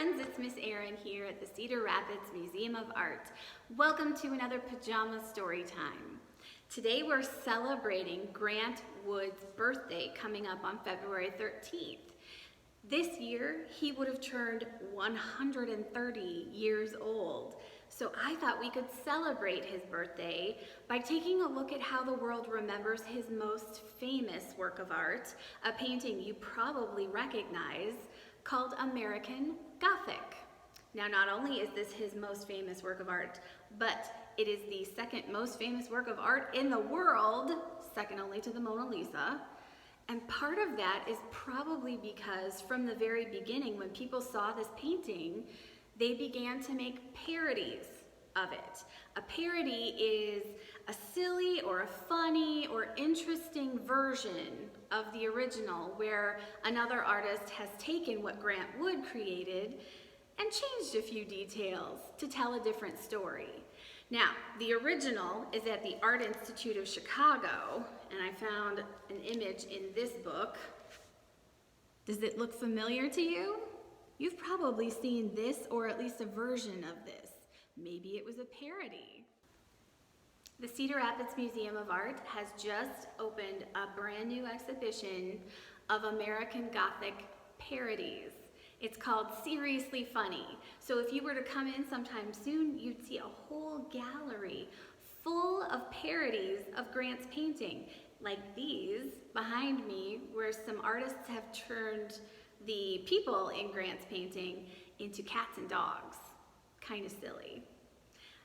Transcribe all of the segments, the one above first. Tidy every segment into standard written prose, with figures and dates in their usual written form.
friends, it's Miss Erin here at the Cedar Rapids Museum of Art. Welcome to another pajama story time. Today we're celebrating Grant Wood's birthday coming up on February 13th. This year he would have turned 130 years old. So I thought we could celebrate his birthday by taking a look at how the world remembers his most famous work of art, a painting you probably recognize called American Gothic. Now, not only is this his most famous work of art, but it is the second most famous work of art in the world, second only to the Mona Lisa. And part of that is probably because from the very beginning, when people saw this painting, they began to make parodies of it. A parody is a silly or a funny or interesting version of the original where another artist has taken what Grant Wood created and changed a few details to tell a different story. Now, the original is at the Art Institute of Chicago, and I found an image in this book. Does it look familiar to you? You've probably seen this or at least a version of this. Maybe it was a parody. The Cedar Rapids Museum of Art has just opened a brand new exhibition of American Gothic parodies. It's called Seriously Funny. So if you were to come in sometime soon, you'd see a whole gallery full of parodies of Grant's painting, like these behind me, where some artists have turned the people in Grant's painting into cats and dogs. Kind of silly.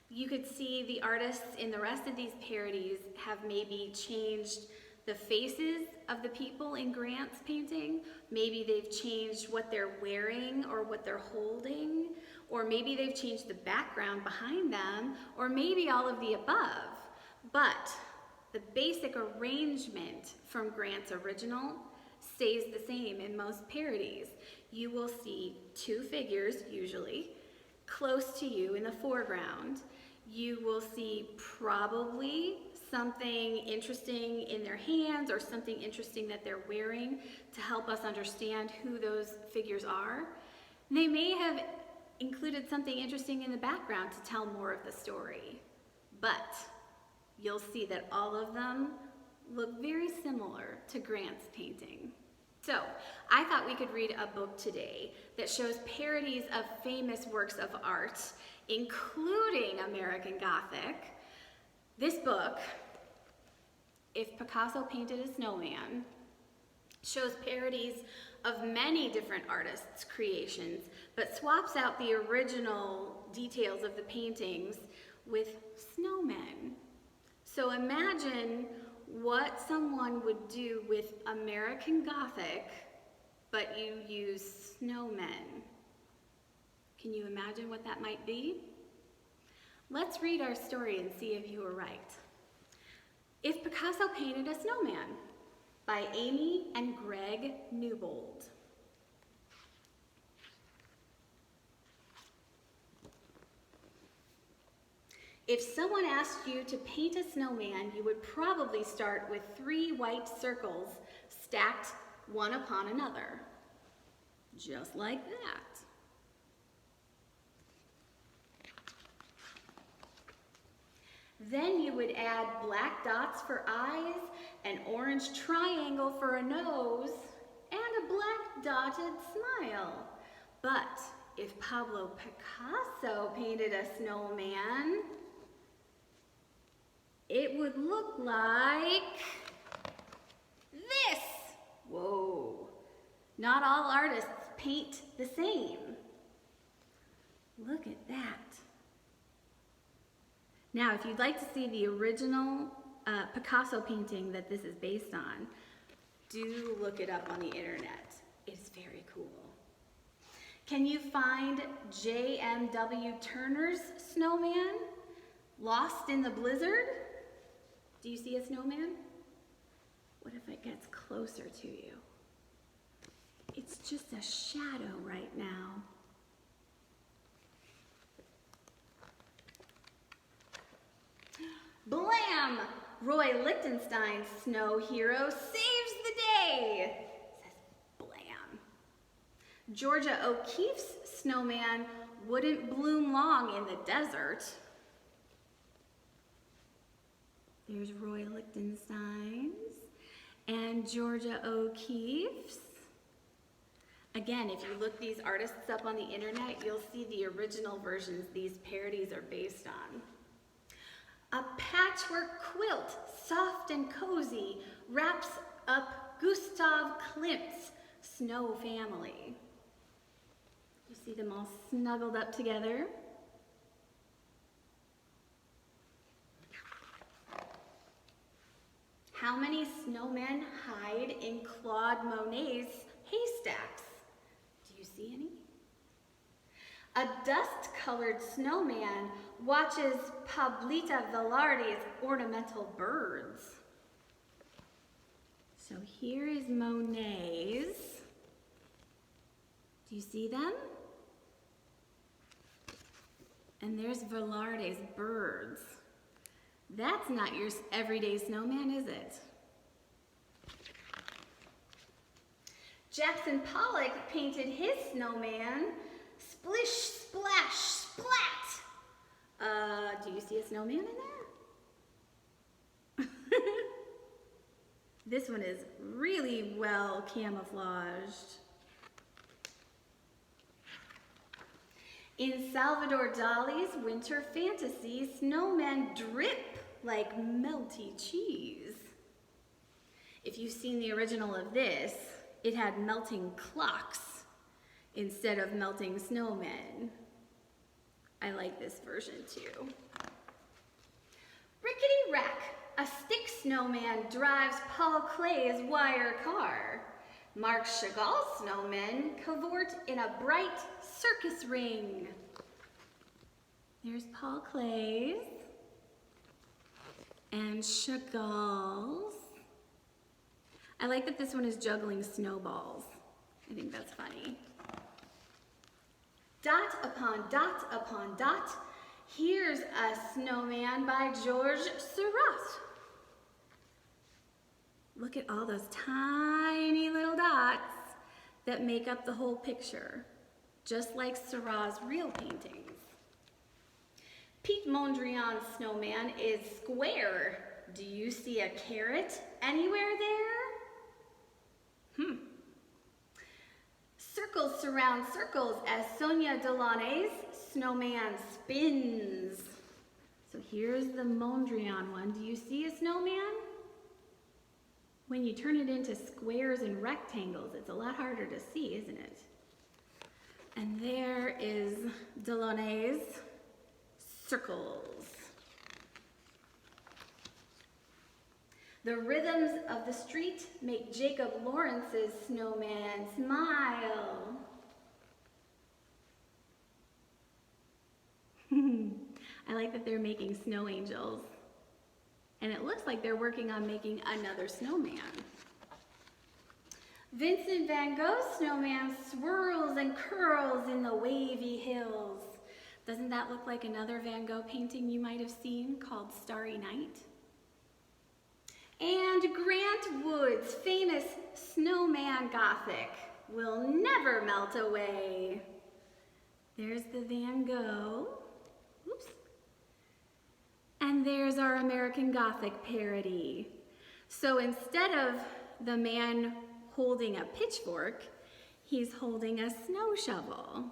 You could see the artists in the rest of these parodies have maybe changed the faces of the people in Grant's painting. Maybe they've changed what they're wearing or what they're holding, or maybe they've changed the background behind them, or maybe all of the above. But the basic arrangement from Grant's original stays the same in most parodies. You will see two figures, usually, close to you in the foreground. You will see probably something interesting in their hands or something interesting that they're wearing to help us understand who those figures are. They may have included something interesting in the background to tell more of the story, but you'll see that all of them look very similar to Grant's painting. So, I thought we could read a book today that shows parodies of famous works of art, including American Gothic. This book, If Picasso Painted a Snowman, shows parodies of many different artists' creations, but swaps out the original details of the paintings with snowmen. So imagine what someone would do with American Gothic, but you use snowmen. Can you imagine what that might be? Let's read our story and see if you were right. If Picasso Painted a Snowman by Amy and Greg Newbold. If someone asked you to paint a snowman, you would probably start with 3 white circles stacked one upon another. Just like that. Then you would add black dots for eyes, an orange triangle for a nose, and a black dotted smile. But if Pablo Picasso painted a snowman, it would look like this. Whoa. Not all artists paint the same. Look at that. Now, if you'd like to see the original Picasso painting that this is based on, do look it up on the internet. It's very cool. Can you find J.M.W. Turner's snowman, Lost in the Blizzard? Do you see a snowman? What if it gets closer to you? It's just a shadow right now. Blam! Roy Lichtenstein's snow hero saves the day, says Blam. Georgia O'Keeffe's snowman wouldn't bloom long in the desert. There's Roy Lichtenstein's and Georgia O'Keeffe's. Again, if you look these artists up on the internet, you'll see the original versions these parodies are based on. A patchwork quilt, soft and cozy, wraps up Gustav Klimt's snow family. You see them all snuggled up together. How many snowmen hide in Claude Monet's haystacks? Do you see any? A dust-colored snowman watches Pablita Velarde's ornamental birds. So here is Monet's. Do you see them? And there's Velarde's birds. That's not your everyday snowman, is it? Jackson Pollock painted his snowman, splish, splash, splat. Do you see a snowman in there? This one is really well camouflaged. In Salvador Dali's winter fantasy, snowmen drip like melty cheese. If you've seen the original of this, it had melting clocks instead of melting snowmen. I like this version too. Rickety Rack, a stick snowman drives Paul Klee's wire car. Marc Chagall's snowmen cavort in a bright circus ring. There's Paul Klee's and Chagall's. I like that this one is juggling snowballs. I think that's funny. Dot upon dot upon dot, here's a snowman by Georges Seurat. Look at all those tiny little dots that make up the whole picture, just like Seurat's real paintings. Pete Mondrian's snowman is square. Do you see a carrot anywhere there? Circles surround circles as Sonia Delaunay's snowman spins. So here's the Mondrian one. Do you see a snowman? When you turn it into squares and rectangles, it's a lot harder to see, isn't it? And there is Delaunay's circles. The rhythms of the street make Jacob Lawrence's snowman smile. I like that they're making snow angels. And it looks like they're working on making another snowman. Vincent van Gogh's snowman swirls and curls in the wavy hills. Doesn't that look like another Van Gogh painting you might have seen called Starry Night? And Grant Wood's famous snowman Gothic will never melt away. There's the Van Gogh. Oops. And there's our American Gothic parody. So instead of the man holding a pitchfork, he's holding a snow shovel.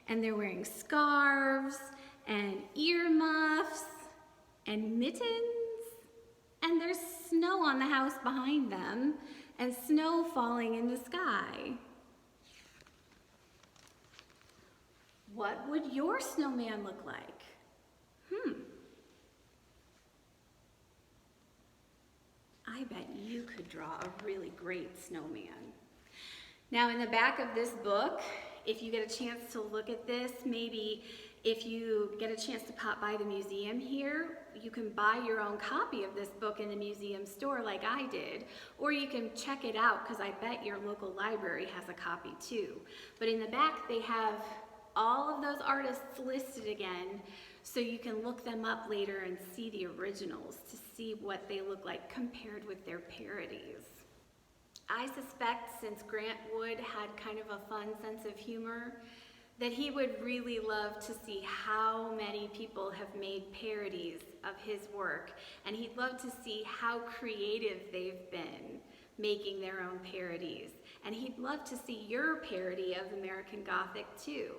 And they're wearing scarves and earmuffs and mittens. And there's snow on the house behind them and snow falling in the sky. What would your snowman look like? I bet you could draw a really great snowman. Now in the back of this book, if you get a chance to look at this, maybe if you get a chance to pop by the museum here, you can buy your own copy of this book in the museum store like I did, or you can check it out because I bet your local library has a copy too. But in the back they have all of those artists listed again, so you can look them up later and see the originals to see what they look like compared with their parodies. I suspect since Grant Wood had kind of a fun sense of humor, that he would really love to see how many people have made parodies of his work, and he'd love to see how creative they've been making their own parodies. And he'd love to see your parody of American Gothic too.